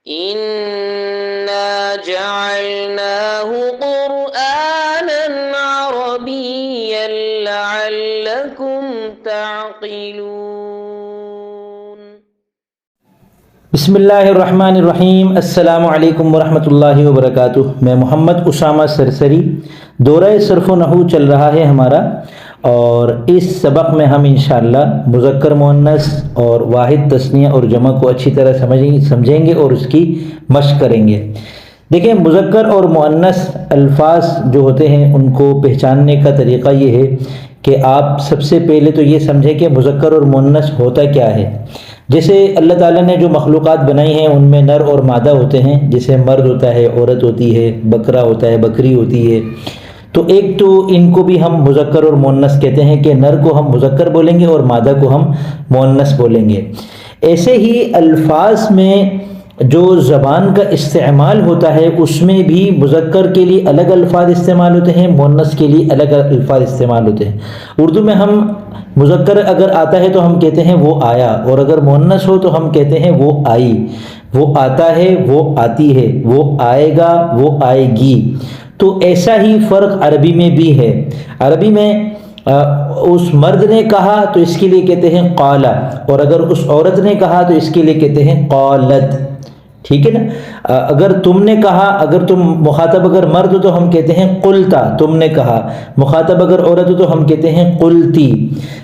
إنا جعلناه قرآنا عربيا لعلكم تعقلون. بسم اللہ الرحمن الرحیم. السلام علیکم ورحمۃ اللہ وبرکاتہ. میں محمد اسامہ سرسری. دورہ صرف و نحو چل رہا ہے ہمارا، اور اس سبق میں ہم انشاءاللہ مذکر مؤنث اور واحد تثنیہ اور جمع کو اچھی طرح سمجھیں گے اور اس کی مشق کریں گے. دیکھیں، مذکر اور مؤنث الفاظ جو ہوتے ہیں ان کو پہچاننے کا طریقہ یہ ہے کہ آپ سب سے پہلے تو یہ سمجھیں کہ مذکر اور مؤنث ہوتا کیا ہے. جیسے اللہ تعالیٰ نے جو مخلوقات بنائی ہیں ان میں نر اور مادہ ہوتے ہیں. جیسے مرد ہوتا ہے، عورت ہوتی ہے، بکرا ہوتا ہے، بکری ہوتی ہے. تو ایک تو ان کو بھی ہم مذکر اور مؤنث کہتے ہیں کہ نر کو ہم مذکر بولیں گے اور مادہ کو ہم مؤنث بولیں گے. ایسے ہی الفاظ میں جو زبان کا استعمال ہوتا ہے اس میں بھی مذکر کے لیے الگ الفاظ استعمال ہوتے ہیں، مؤنث کے لیے الگ الفاظ استعمال ہوتے ہیں. اردو میں ہم مذکر اگر آتا ہے تو ہم کہتے ہیں وہ آیا، اور اگر مؤنث ہو تو ہم کہتے ہیں وہ آئی. وہ آتا ہے، وہ آتی ہے، وہ آئے گا، وہ آئے گی. تو ایسا ہی فرق عربی میں بھی ہے. عربی میں اس مرد نے کہا تو اس کے لیے کہتے ہیں قالا، اور اگر اس عورت نے کہا تو اس کے لیے کہتے ہیں قالت. ٹھیک ہے نا. اگر تم نے کہا، اگر تم مخاطب اگر مرد ہو تو ہم کہتے ہیں قلتا، تم نے کہا. مخاطب اگر عورت ہو تو ہم کہتے ہیں قلتی.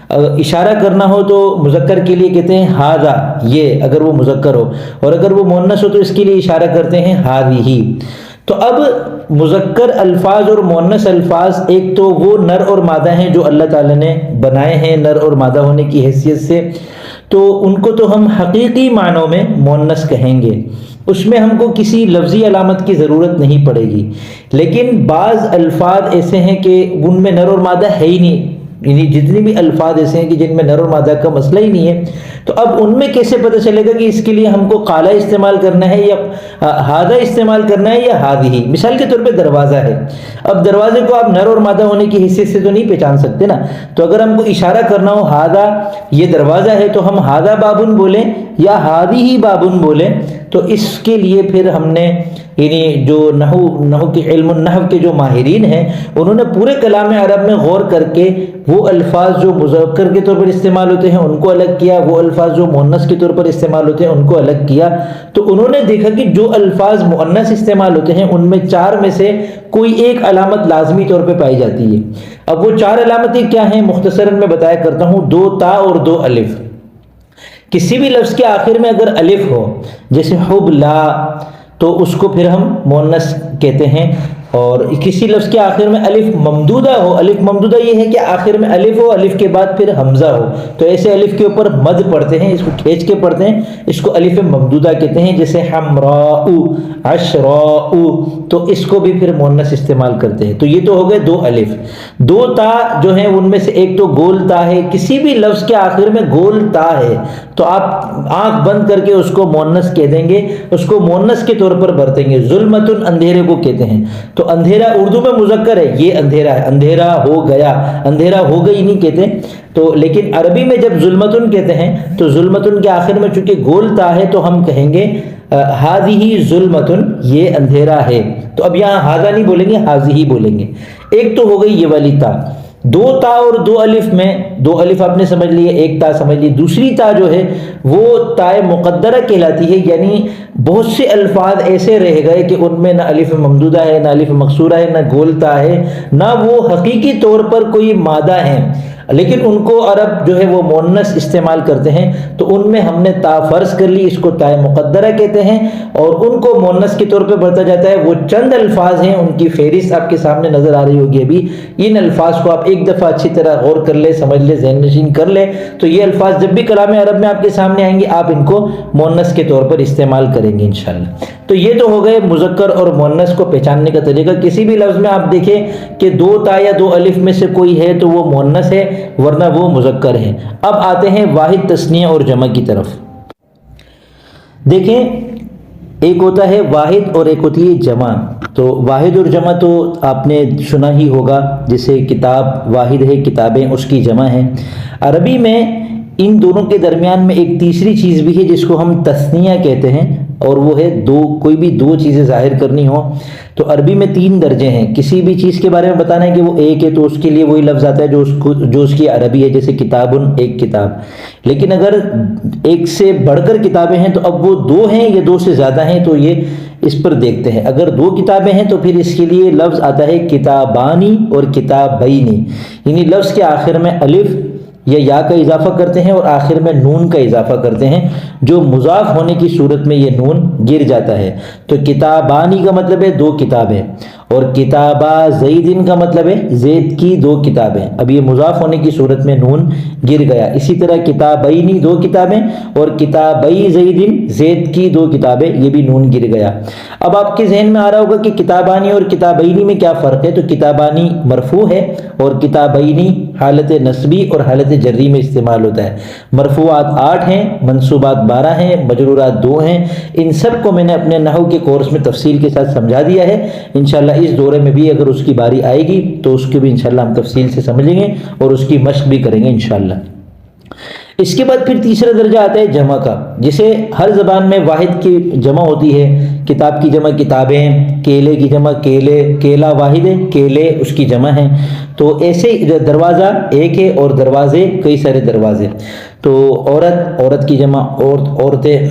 اشارہ کرنا ہو تو مذکر کے لیے کہتے ہیں ھذا، یہ اگر وہ مذکر ہو، اور اگر وہ مؤنث ہو تو اس کے لیے اشارہ کرتے ہیں ھذہ. تو اب مذکر الفاظ اور مؤنث الفاظ، ایک تو وہ نر اور مادہ ہیں جو اللہ تعالیٰ نے بنائے ہیں نر اور مادہ ہونے کی حیثیت سے، تو ان کو تو ہم حقیقی معنوں میں مؤنث کہیں گے. اس میں ہم کو کسی لفظی علامت کی ضرورت نہیں پڑے گی. لیکن بعض الفاظ ایسے ہیں کہ ان میں نر اور مادہ ہے ہی نہیں، یعنی جتنے بھی الفاظ ایسے ہیں کہ جن میں نر اور مادہ کا مسئلہ ہی نہیں ہے، تو اب ان میں کیسے پتہ چلے گا کہ اس کے لیے ہم کو قالا استعمال کرنا ہے یا ھذا استعمال کرنا ہے یا ھذہ. مثال کے طور پہ دروازہ ہے. اب دروازے کو آپ نر اور مادہ ہونے کی حیثیت سے تو نہیں پہچان سکتے نا. تو اگر ہم کو اشارہ کرنا ہو ھذا یہ دروازہ ہے تو ہم ھذا بابن بولیں یا ھذہ بابن بولیں. تو اس کے لیے پھر ہم نے یعنی جو نحو کے علم النحو کے جو ماہرین ہیں انہوں نے پورے کلام عرب میں غور کر کے وہ الفاظ جو مذکر کے طور پر استعمال ہوتے ہیں ان کو الگ کیا، وہ الفاظ جو مؤنث کے طور پر استعمال ہوتے ہیں ان کو الگ کیا. تو انہوں نے دیکھا کہ جو الفاظ مؤنث استعمال ہوتے ہیں ان میں 4 میں سے کوئی ایک علامت لازمی طور پہ پائی جاتی ہے. اب وہ 4 علامتیں کیا ہیں مختصراً میں بتایا کرتا ہوں. 2 تا اور 2 الف. کسی بھی لفظ کے آخر میں اگر الف ہو، جیسے حبلا، تو اس کو پھر ہم مؤنث کہتے ہیں. اور کسی لفظ کے آخر میں الف ممدودہ ہو، الف ممدودہ یہ ہے کہ آخر میں الف ہو، الف کے بعد پھر حمزہ ہو، تو ایسے الف کے اوپر مد پڑھتے ہیں، اس کو کھینچ کے پڑھتے ہیں، اس کو الف ممدودہ کہتے ہیں. جیسے حمراء، عشراء، تو اس کو بھی پھر مؤنث استعمال کرتے ہیں. تو یہ تو ہو گئے 2 الف. 2 تا جو ہیں ان میں سے ایک تو گول تا ہے. کسی بھی لفظ کے آخر میں گول تا ہے تو آپ آنکھ بند کر کے اس کو مؤنث کہہ دیں گے، اس کو مؤنث کے طور پر برتیں گے. ظلمتن اندھیرے کو کہتے ہیں. تو اندھیرا اردو میں مذکر ہے، یہ اندھیرا ہے، اندھیرا ہو گیا، اندھیرا ہو گئی نہیں کہتے. تو لیکن عربی میں جب ظلمتن کہتے ہیں تو ظلمتن کے آخر میں چونکہ گول تا ہے تو ہم کہیں گے ھذہ ظلمتن، یہ اندھیرا ہے. تو اب یہاں ھذا نہیں بولیں گے، ھذہ بولیں گے. ایک تو ہو گئی یہ والی تا. 2 تا اور 2 الف میں 2 الف آپ نے سمجھ لیے، ایک تا سمجھ لی. دوسری تا جو ہے وہ تائے مقدرہ کہلاتی ہے. یعنی بہت سے الفاظ ایسے رہ گئے کہ ان میں نہ الف ممدودہ ہے، نہ الف مقصورہ ہے، نہ گول تا ہے، نہ وہ حقیقی طور پر کوئی مادہ ہیں، لیکن ان کو عرب جو ہے وہ مؤنث استعمال کرتے ہیں. تو ان میں ہم نے تا فرض کر لی، اس کو تائے مقدرہ کہتے ہیں، اور ان کو مؤنث کے طور پہ برتا جاتا ہے. وہ چند الفاظ ہیں، ان کی فہرست آپ کے سامنے نظر آ رہی ہوگی ابھی. ان الفاظ کو آپ ایک دفعہ اچھی طرح غور کر لیں، سمجھ لیں، ذہن نشین کر لیں. تو یہ الفاظ جب بھی کلام عرب میں آپ کے سامنے آئیں گے آپ ان کو مؤنث کے طور پر استعمال کریں گے انشاءاللہ. تو یہ تو ہو گئے مذکر اور مؤنث کو پہچاننے کا طریقہ. کسی بھی لفظ میں آپ دیکھیں کہ 2 تا یا 2 الف میں سے کوئی ہے تو وہ مؤنث ہے، ورنہ وہ مذکر ہے. اب آتے ہیں واحد تثنیہ اور جمع کی طرف. دیکھیں، ایک ہوتا ہے واحد اور ایک ہوتی ہے جمع. تو واحد اور جمع تو آپ نے سنا ہی ہوگا، جیسے کتاب واحد ہے، کتابیں اس کی جمع ہیں. عربی میں ان دونوں کے درمیان میں ایک تیسری چیز بھی ہے جس کو ہم تثنیہ کہتے ہیں. اور وہ ہے دو، کوئی بھی دو چیزیں ظاہر کرنی ہو تو عربی میں 3 درجے ہیں. کسی بھی چیز کے بارے میں بتانا ہے کہ وہ ایک ہے تو اس کے لیے وہی لفظ آتا ہے جو اس کی عربی ہے، جیسے کتابن ایک کتاب. لیکن اگر ایک سے بڑھ کر کتابیں ہیں تو اب وہ 2 ہیں یا 2 سے زیادہ ہیں تو یہ اس پر دیکھتے ہیں. اگر 2 کتابیں ہیں تو پھر اس کے لیے لفظ آتا ہے کتابانی اور کتابینی، یعنی لفظ کے آخر میں الف یا یا کا اضافہ کرتے ہیں اور آخر میں نون کا اضافہ کرتے ہیں، جو مضاف ہونے کی صورت میں یہ نون گر جاتا ہے. تو کتابانی کا مطلب ہے 2 کتابیں، اور کتابہ زیدن کا مطلب ہے زید کی 2 کتابیں. اب یہ مضاف ہونے کی صورت میں نون گر گیا. اسی طرح کتابینی 2 کتابیں اور کتابی زیدن زید کی 2 کتابیں، یہ بھی نون گر گیا. اب آپ کے ذہن میں آ رہا ہوگا کہ کتابانی اور کتابینی میں کیا فرق ہے. تو کتابانی مرفوع ہے اور کتابینی حالت نصبی اور حالت جری میں استعمال ہوتا ہے. مرفوعات 8 ہیں، منصوبات 12 ہیں، مجرورات 2 ہیں. ان سب کو میں نے اپنے نحو کے کورس میں تفصیل کے ساتھ سمجھا دیا ہے. انشاءاللہ اس دورے میں بھی اگر اس کی باری آئے گی تو اس کو بھی انشاءاللہ ہم تفصیل سے سمجھیں گے اور اس کی مشق بھی کریں گے انشاءاللہ. اس کے بعد پھر تیسرا درجہ آتا ہے جمع کا، جسے ہر زبان میں واحد کی جمع ہوتی ہے. کتاب کی جمع کتابیں، کیلے کی جمع کیلے، کیلا واحد ہے، کیلے اس کی جمع ہے. تو ایسے دروازہ ایک ہے اور دروازے کئی سارے دروازے. تو عورت کی جمع عورتیں،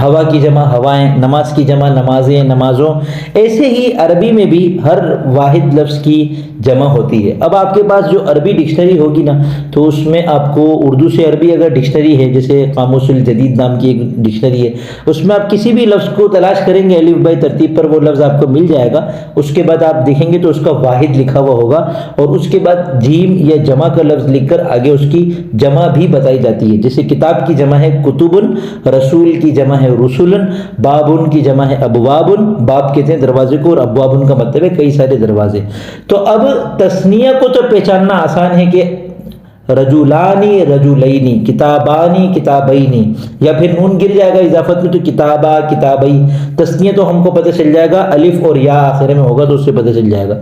ہوا کی جمع ہوائیں، نماز کی جمع نمازیں نمازوں. ایسے ہی عربی میں بھی ہر واحد لفظ کی جمع ہوتی ہے. اب آپ کے پاس جو عربی ڈکشنری ہوگی نا تو اس میں آپ کو اردو سے عربی اگر ڈکشنری ہے، جیسے قاموس الجدید نام کی ایک ڈکشنری ہے، اس میں آپ کسی بھی لفظ کو تلاش کریں گے الف بائی ترتیب پر وہ لفظ آپ کو مل جائے گا. اس کے بعد آپ دیکھیں گے تو اس کا واحد لکھا ہوا ہوگا اور اس کے بعد جیم یا جمع کا لفظ لکھ کر آگے اس کی جمع بھی بتائی جاتی ہے. جیسے کتاب کی جمع ہے کتبن، رسول کی جمع ہے رسولن، بابن کی جمع ہے ابوابن. باب کہتے ہیں دروازے کو اور ابوابن کا مطلب ہے کئی سارے دروازے. تو اب تثنیہ کو تو پہچاننا آسان ہے کہ رجولانی رجولینی، کتابانی کتابینی، یا پھر نون گر جائے گا اضافت میں تو کتابہ کتابی. تثنیہ تو ہم کو پتہ چل جائے گا، الف اور یا آخر میں ہوگا تو اس سے پتہ چل جائے گا.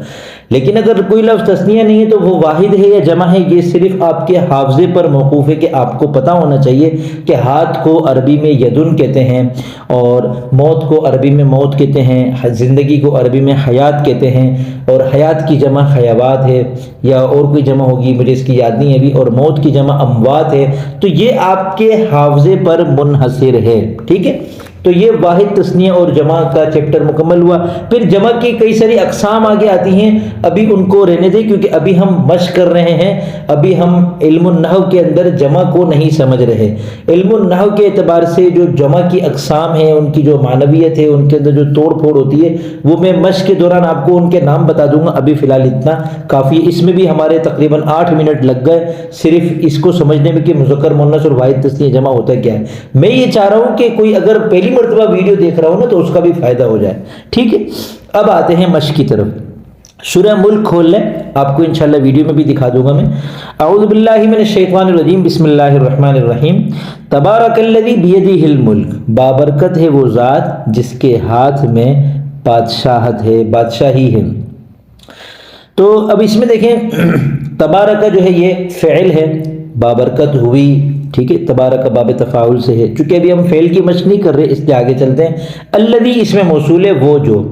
لیکن اگر کوئی لفظ تثنیہ نہیں ہے تو وہ واحد ہے یا جمع ہے، یہ صرف آپ کے حافظے پر موقوف ہے کہ آپ کو پتہ ہونا چاہیے کہ ہاتھ کو عربی میں یدن کہتے ہیں، اور موت کو عربی میں موت کہتے ہیں، زندگی کو عربی میں حیات کہتے ہیں، اور حیات کی جمع حیوات ہے، یا اور کوئی جمع ہوگی مجھے اس کی یاد نہیں ہے ابھی، اور موت کی جمع اموات ہے. تو یہ آپ کے حافظے پر منحصر ہے. ٹھیک ہے، تو یہ واحد تثنیہ اور جمع کا چیپٹر مکمل ہوا. پھر جمع کی کئی ساری اقسام آگے آتی ہیں، ابھی ان کو رہنے دیں کیونکہ ابھی ہم مشق کر رہے ہیں. ابھی ہم علم النحو کے اندر جمع کو نہیں سمجھ رہے. علم النحو کے اعتبار سے جو جمع کی اقسام ہیں، ان کی جو معنویت ہے، ان کے اندر جو توڑ پھوڑ ہوتی ہے، وہ میں مشق کے دوران آپ کو ان کے نام بتا دوں گا. ابھی فی الحال اتنا کافی ہے. اس میں بھی ہمارے تقریباً 8 منٹ لگ گئے صرف اس کو سمجھنے میں کہ مذکر مؤنث اور واحد تثنیہ جمع ہوتا ہے کیا ہے. میں یہ چاہ رہا ہوں کہ کوئی اگر پہلی مرتبہ ویڈیو دیکھ رہا ہوں نا تو اس کا بھی فائدہ ہو جائے. ٹھیک ہے، اب آتے ہیں مشق کی طرف. سورہ ملک کھول لیں، آپ کو انشاءاللہ ویڈیو میں بھی دکھا دوں گا میں. اعوذ باللہ من الشیطان الرجیم، بسم اللہ الرحمن الرحیم. تبارک الذی بیدہ الملک، بابرکت ہے وہ ذات جس کے ہاتھ میں بادشاہت ہے، بادشاہی ہے. تو اب اس میں دیکھیں تبارک جو ہے یہ فعل ہے، بابرکت ہوئی. ٹھیک ہے، تبارک باب تفاعل سے ہے. چونکہ ابھی ہم فعل کی مشق نہیں کر رہے اس لیے آگے چلتے ہیں. الذی اس میں موصول ہے وہ جو،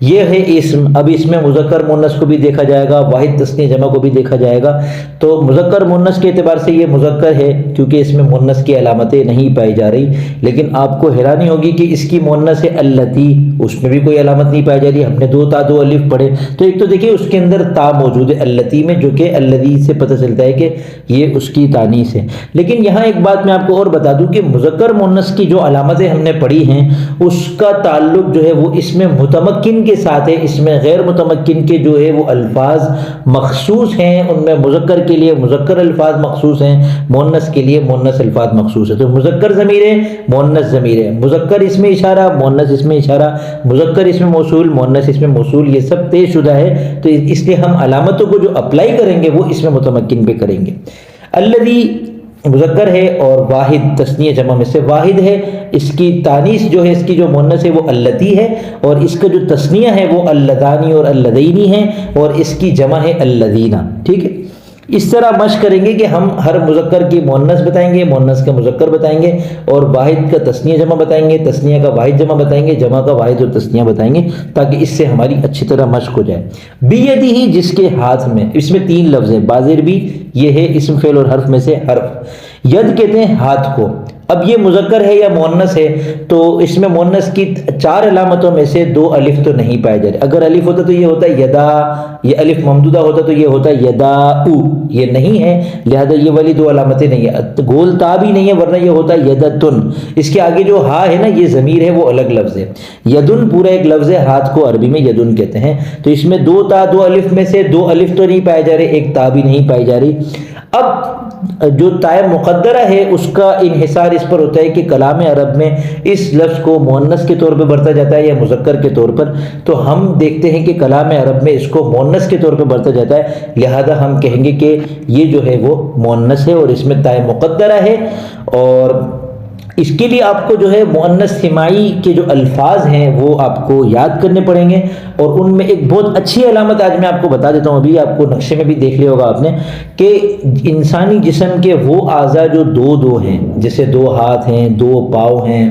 یہ ہے اسم. اب اس میں مذکر مؤنث کو بھی دیکھا جائے گا، واحد تثنیہ جمع کو بھی دیکھا جائے گا. تو مذکر مؤنث کے اعتبار سے یہ مذکر ہے کیونکہ اس میں مؤنث کی علامتیں نہیں پائی جا رہی. لیکن آپ کو حیرانی ہوگی کہ اس کی مؤنث ہے اللتی، اس میں بھی کوئی علامت نہیں پائی جا رہی. ہم نے 2 تا 2 الف پڑھے تو ایک تو دیکھیں اس کے اندر تا موجود ہے اللتی میں، جو کہ الذی سے پتہ چلتا ہے کہ یہ اس کی تانیث ہے. لیکن یہاں ایک بات میں آپ کو اور بتا دوں کہ مذکر مؤنث کی جو علامتیں ہم نے پڑھی ہیں اس کا تعلق جو ہے وہ اس میں متمکن کے ساتھ ہے. اس میں غیر متمکن کے جو ہے وہ الفاظ مخصوص ہیں، ان میں مذکر کے لیے مذکر الفاظ مخصوص ہیں، مؤنث کے لیے مؤنث الفاظ مخصوص ہے. تو مذکر ضمیر ہے، مؤنث ضمیر ہے، مذکر اس میں اشارہ، مؤنث اس میں اشارہ، مذکر اس میں موصول، مؤنث اس میں موصول، یہ سب طے شدہ ہے. تو اس لیے ہم علامتوں کو جو اپلائی کریں گے وہ اس میں متمکن پہ کریں گے. الذی مذکر ہے اور واحد تثنیہ جمع میں سے واحد ہے. اس کی تانیث جو ہے، اس کی جو مؤنث ہے وہ اللتی ہے، اور اس کا جو تثنیہ ہے وہ اللذانی اور اللذینی ہے، اور اس کی جمع ہے اللذینہ. ٹھیک ہے، اس طرح مشق کریں گے کہ ہم ہر مذکر کی مؤنث بتائیں گے، مؤنث کا مذکر بتائیں گے، اور واحد کا تثنیہ جمع بتائیں گے، تثنیہ کا واحد جمع بتائیں گے، جمع کا واحد اور تثنیہ بتائیں گے، تاکہ اس سے ہماری اچھی طرح مشق ہو جائے۔ بیدی، جس کے ہاتھ میں، اس میں 3 لفظ ہیں، بازر بھی یہ ہے اسم فعل اور حرف میں سے حرف۔ ید کہتے ہیں ہاتھ کو۔ اب یہ مذکر ہے یا مؤنث ہے، تو اس میں مؤنث کی 4 علامتوں میں سے 2 الف تو نہیں پائے جا رہے۔ اگر الف ہوتا تو یہ ہوتا یدا، یہ الف ممدودہ ہوتا تو یہ ہوتا یدا او، یہ نہیں ہے، لہذا یہ والی 2 علامتیں نہیں ہیں۔ گول تا بھی نہیں ہے، ورنہ یہ ہوتا یدتن۔ اس کے آگے جو ہا ہے نا، یہ ضمیر ہے، وہ الگ لفظ ہے۔ یدن پورا ایک لفظ ہے، ہاتھ کو عربی میں یدن کہتے ہیں۔ تو اس میں 2 تا 2 الف میں سے 2 الف تو نہیں پائے جا رہے، ایک تا بھی نہیں پائی جا رہی۔ اب جو تائے مقدرہ ہے اس کا انحصار اس پر ہوتا ہے کہ کلام عرب میں اس لفظ کو مؤنث کے طور پہ برتا جاتا ہے یا مذکر کے طور پر۔ تو ہم دیکھتے ہیں کہ کلام عرب میں اس کو مؤنث کے طور پہ برتا جاتا ہے، لہذا ہم کہیں گے کہ یہ جو ہے وہ مؤنث ہے اور اس میں تائے مقدرہ ہے۔ اور اس کے لیے آپ کو جو ہے مؤنث سماعی کے جو الفاظ ہیں وہ آپ کو یاد کرنے پڑیں گے، اور ان میں ایک بہت اچھی علامت آج میں آپ کو بتا دیتا ہوں، ابھی آپ کو نقشے میں بھی دیکھ لیا ہوگا آپ نے، کہ انسانی جسم کے وہ اعضاء جو 2 ہیں، جیسے 2 ہاتھ ہیں، 2 پاؤں ہیں،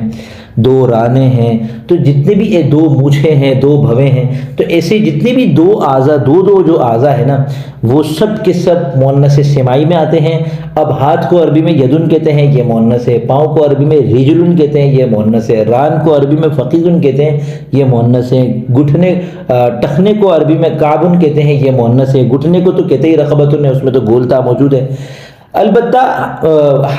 2 رانے ہیں، تو جتنے بھی 2 مونچھیں ہیں، 2 بھویں ہیں، تو ایسے جتنے بھی 2 اعضاء، 2 جو اعضاء ہے نا، وہ سب کے سب مؤنث سماعی میں آتے ہیں۔ اب ہاتھ کو عربی میں یدن کہتے ہیں، یہ مؤنث ہے۔ پاؤں کو عربی میں رجلن کہتے ہیں، یہ مؤنث ہے۔ ران کو عربی میں فقیدن کہتے ہیں، یہ مؤنث ہے۔ گھٹنے ٹخنے کو عربی میں کعبن کہتے ہیں، یہ مؤنث ہے۔ گھٹنے کو تو کہتے ہی رقبتن ہے، اس میں تو گولتا موجود ہے۔ البتہ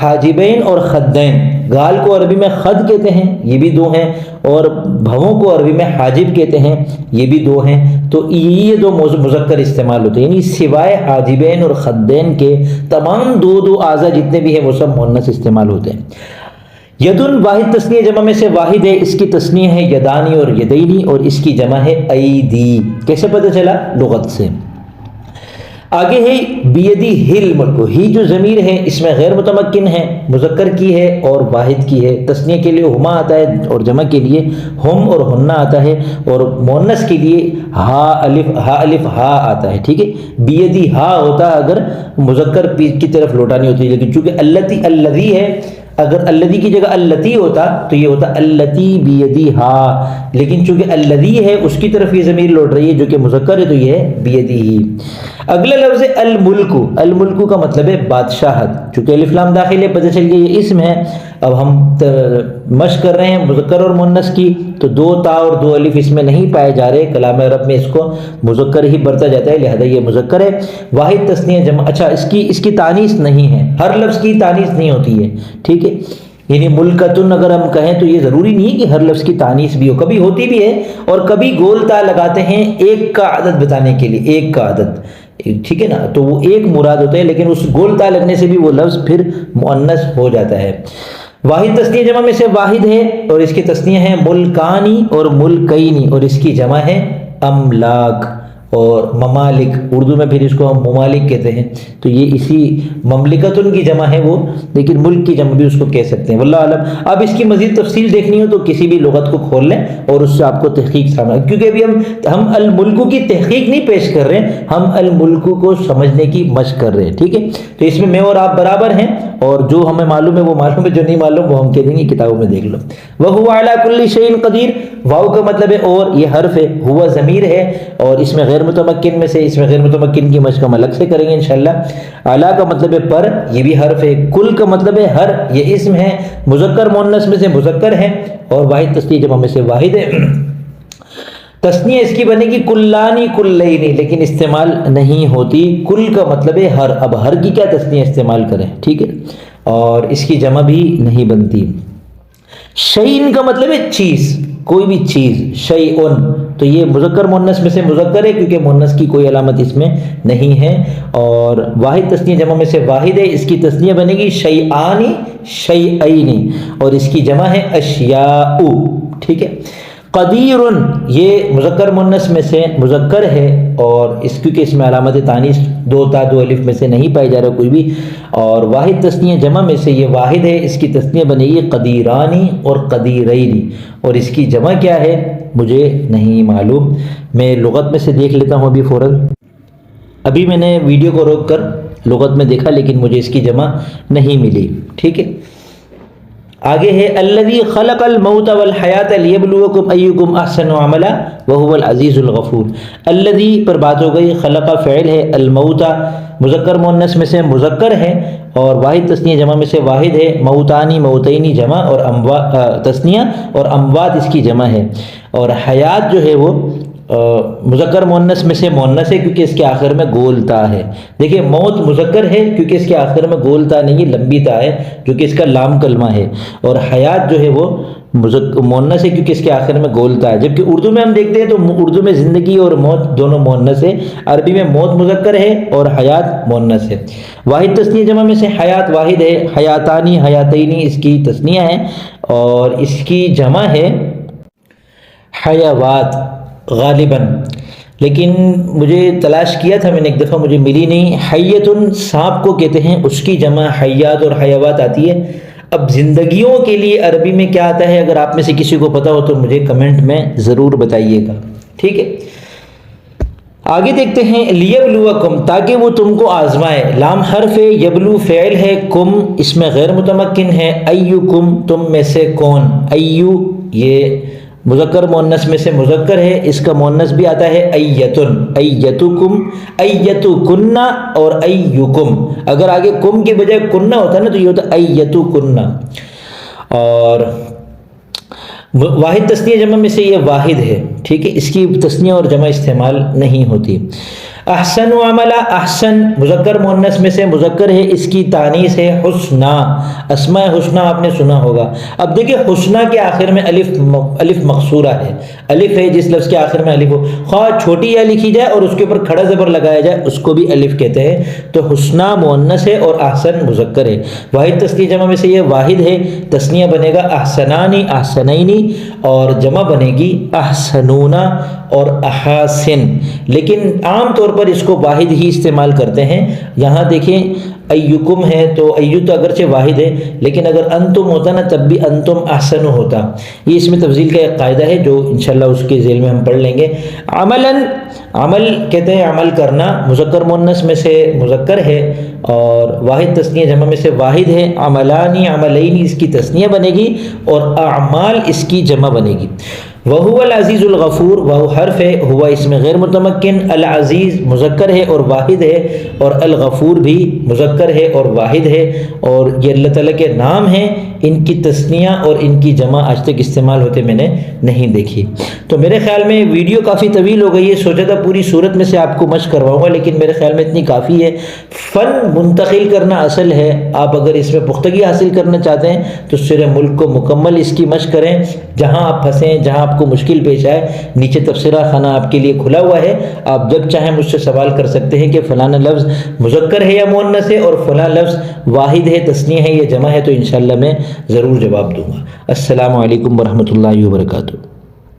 حاجبین اور خدین، گال کو عربی میں خد کہتے ہیں، یہ بھی 2 ہیں، اور بھووں کو عربی میں حاجب کہتے ہیں، یہ بھی 2 ہیں۔ تو یہ 2 مذکر استعمال ہوتے ہیں، یعنی سوائے حاجبین اور خدین کے تمام 2 اعضاء جتنے بھی ہیں وہ سب مؤنث استعمال ہوتے ہیں۔ یدن واحد تثنیہ جمع میں سے واحد ہے، اس کی تثنیہ ہے یدانی اور یدینی، اور اس کی جمع ہے ایدی۔ کیسے پتہ چلا؟ لغت سے۔ آگے ہے بیدی ہل ملک، ہی جو ضمیر ہے اس میں غیر متمکن ہے، مذکر کی ہے اور واحد کی ہے۔ تثنیہ کے لیے ہما آتا ہے اور جمع کے لیے ہم اور ہنہ آتا ہے، اور مؤنث کے لیے ہا الف ہا آتا ہے، ٹھیک ہے۔ بیدی ہا ہوتا ہے اگر مذکر کی طرف لوٹانی ہوتی ہے، لیکن چونکہ اللتی الذی ہے، اگر الذی کی جگہ اللتی ہوتا تو یہ ہوتا اللتی بیدی ہا، لیکن چونکہ الذی ہے اس کی طرف یہ ضمیر لوٹ رہی ہے جو کہ مذکر ہے، تو یہ ہے بیدی ہی۔ اگلا لفظ ہے الملک۔ الملک کا مطلب ہے بادشاہت، چونکہ الف لام داخل ہے، پتہ چل گیا یہ اسم ہے۔ اب ہم مشق کر رہے ہیں مذکر اور مؤنث کی، تو 2 تا اور 2 الف اس میں نہیں پائے جا رہے، کلام عرب میں اس کو مذکر ہی برتا جاتا ہے، لہذا یہ مذکر ہے۔ واحد تثنیہ جمع، اچھا اس کی تانیث نہیں ہے، ہر لفظ کی تانیث نہیں ہوتی ہے، ٹھیک ہے۔ یعنی ملکتن اگر ہم کہیں تو یہ ضروری نہیں ہے کہ ہر لفظ کی تانیث بھی ہو، کبھی ہوتی بھی ہے، اور کبھی گول تا لگاتے ہیں 1 کا عدد بتانے کے لیے، 1 کا عدد، ٹھیک ہے نا، تو وہ 1 مراد ہوتا ہے، لیکن اس گول تا لگنے سے بھی وہ لفظ پھر مؤنث ہو جاتا ہے۔ واحد تثنیہ جمع میں سے واحد ہے، اور اس کی تثنیہ ہے ملکانی اور ملکینی، اور اس کی جمع ہے املاک اور ممالک، اردو میں پھر اس کو ہم ممالک کہتے ہیں، تو یہ اسی مملکتن کی جمع ہے وہ، لیکن ملک کی جمع بھی اس کو کہہ سکتے ہیں، واللہ عالم۔ اب اس کی مزید تفصیل دیکھنی ہو تو کسی بھی لغت کو کھول لیں اور اس سے آپ کو تحقیق سامنے، کیونکہ ابھی ہم الملک کی تحقیق نہیں پیش کر رہے ہیں، ہم الملک کو سمجھنے کی مشق کر رہے ہیں، ٹھیک ہے۔ تو اس میں اور آپ برابر ہیں، اور جو ہمیں معلوم ہے وہ معلوم ہے، جو نہیں معلوم وہ ہم کہہ دیں گے کتابوں میں دیکھ لو۔ وَهُوَ عَلَى كُلِّ شَيْءٍ قَدِيرٌ، واو کا مطلب ہے اور، یہ حرف ہے، ہوا ضمیر ہے، اور اس میں غیر متمکن میں سے، اس میں غیر متمکن کی مشق ہم الگ سے کریں گے انشاءاللہ۔ اعلیٰ کا مطلب ہے پر، یہ بھی حرف ہے۔ کل کا مطلب ہے ہر، یہ اسم ہے، مذکر مؤنث میں سے مذکر ہے، اور واحد تثنیہ جمع میں سے واحد ہے۔ تثنیہ اس کی بنے گی کلانی کلینی، لیکن استعمال نہیں ہوتی۔ کل کا مطلب ہے ہر، اب ہر کی کیا تثنیہ استعمال کریں، ٹھیک ہے، اور اس کی جمع بھی نہیں بنتی۔ شیئن کا مطلب ہے چیز، کوئی بھی چیز، شیئن، تو یہ مذکر مؤنث میں سے مذکر ہے کیونکہ مؤنث کی کوئی علامت اس میں نہیں ہے، اور واحد تثنیہ جمع میں سے واحد ہے، اس کی تثنیہ بنے گی شیئانی شیئینی، اور اس کی جمع ہے اشیاء، ٹھیک ہے۔ قدیر، یہ مذکر مؤنث میں سے مذکر ہے، اور اس کیونکہ اس میں علامت تانیث 2 تا 2 الف میں سے نہیں پائی جا رہا کوئی بھی، اور واحد تثنیہ جمع میں سے یہ واحد ہے، اس کی تثنیہ بنے گی قدیرانی اور قدیرینی، اور اس کی جمع کیا ہے مجھے نہیں معلوم، میں لغت میں سے دیکھ لیتا ہوں ابھی فوراً۔ ابھی میں نے ویڈیو کو روک کر لغت میں دیکھا لیکن مجھے اس کی جمع نہیں ملی. ٹھیک ہے, آگے ہے الذی خلق الموت والحیات لیبلوکم ایکم احسن عملا وہو العزیز الغفور. الذی پر بات ہو گئی, خلق فعل ہے, الموت مذکر مؤنث میں سے مذکر ہے اور واحد تثنیہ جمع میں سے واحد ہے, موتانی موتینی جمع اور اموات تثنیہ اور اموات اس کی جمع ہے. اور حیات جو ہے وہ مذکر مؤنث میں سے مؤنث ہے کیونکہ اس کے آخر میں گول تا ہے. دیکھیں موت مذکر ہے کیونکہ اس کے آخر میں گول تا نہیں ہے, لمبی تا ہے جو کہ اس کا لام کلمہ ہے. اور حیات جو ہے وہ مؤنث ہے کیونکہ اس کے آخر میں گول تا ہے. جبکہ اردو میں ہم دیکھتے ہیں تو اردو میں زندگی اور موت دونوں مؤنث ہے, عربی میں موت مذکر ہے اور حیات مؤنث ہے. واحد تثنیہ جمع میں سے حیات واحد ہے, حیاتانی حیاتینی اس کی تثنیہ ہے اور اس کی جمع ہے حیوات غالباً, لیکن مجھے تلاش کیا تھا میں نے ایک دفعہ, مجھے ملی نہیں. حیتن سانپ کو کہتے ہیں, اس کی جمع حیات اور حیوات آتی ہے. اب زندگیوں کے لیے عربی میں کیا آتا ہے, اگر آپ میں سے کسی کو پتا ہو تو مجھے کمنٹ میں ضرور بتائیے گا. ٹھیک ہے, آگے دیکھتے ہیں لیبلوکم تاکہ وہ تم کو آزمائے. لام حرف ہے, یبلو فعل ہے, کم اس میں غیر متمکن ہے, ایکم تم میں سے کون. ایو یہ مذکر مؤنث میں سے مذکر ہے, اس کا مؤنث بھی آتا ہے ایتن, ایتکم, ایتکن اور ایکم. اگر آگے کم کے بجائے کنہ ہوتا نا تو یہ ہوتا ایتکن. اور واحد تثنیہ جمع میں سے یہ واحد ہے. ٹھیک ہے, اس کی تثنیہ اور جمع استعمال نہیں ہوتی. احسن عملا, احسن مذکر مؤنث میں سے مذکر ہے, اس کی تانیث ہے حسنا. اسماء حسنا آپ نے سنا ہوگا. اب دیکھیں حسنا کے آخر میں الف مقصورہ ہے, الف ہے جس لفظ کے آخر میں الف ہو, خواہ چھوٹی یا لکھی جائے اور اس کے اوپر کھڑا زبر لگایا جائے اس کو بھی الف کہتے ہیں. تو حسنا مؤنث ہے اور احسن مذکر ہے. واحد تثنیہ جمع میں سے یہ واحد ہے, تثنیہ بنے گا احسنانی احسنینی اور جمع بنے گی احسنونا اور احاسن. لیکن عام طور پر اس کو واحد ہی استعمال کرتے ہیں. یہاں دیکھیں ایکم ہے تو ایو تو اگرچہ واحد ہے لیکن اگر انتم ہوتا نا تب بھی انتم احسن ہوتا. یہ اس میں تفضیل کا ایک قاعدہ ہے جو انشاءاللہ اس کے ذیل میں ہم پڑھ لیں گے. عملاً, عمل کہتے ہیں عمل کرنا, مذکر مؤنث میں سے مذکر ہے اور واحد تثنیہ جمع میں سے واحد ہے. عملانی عملینی اس کی تثنیہ بنے گی اور اعمال اس کی جمع بنے گی. وہو العزیز الغفور, وہ حرف ہے, ہوا اس میں غیر متمکن, العزیز مذکر ہے اور واحد ہے اور الغفور بھی مذکر ہے اور واحد ہے. اور یہ اللہ تعالیٰ کے نام ہیں, ان کی تثنیہ اور ان کی جمع آج تک استعمال ہوتے میں نے نہیں دیکھی. تو میرے خیال میں ویڈیو کافی طویل ہو گئی ہے, سوچا تھا پوری صورت میں سے آپ کو مشق کرواؤں گا لیکن میرے خیال میں اتنی کافی ہے. فن منتقل کرنا اصل ہے, آپ اگر اس میں پختگی حاصل کرنا چاہتے ہیں تو سورہ ملک کو مکمل اس کی مشق کریں. جہاں آپ پھنسیں, جہاں آپ کو مشکل پیش آئے, نیچے تبصرہ خانہ آپ کے لیے کھلا ہوا ہے. آپ جب چاہیں مجھ سے سوال کر سکتے ہیں کہ فلانا لفظ مذکر ہے یا مؤنث ہے اور فلاں لفظ واحد ہے, تثنیہ ہے یا جمع ہے, تو انشاءاللہ میں ضرور جواب دوں گا. السلام علیکم ورحمۃ اللہ وبرکاتہ.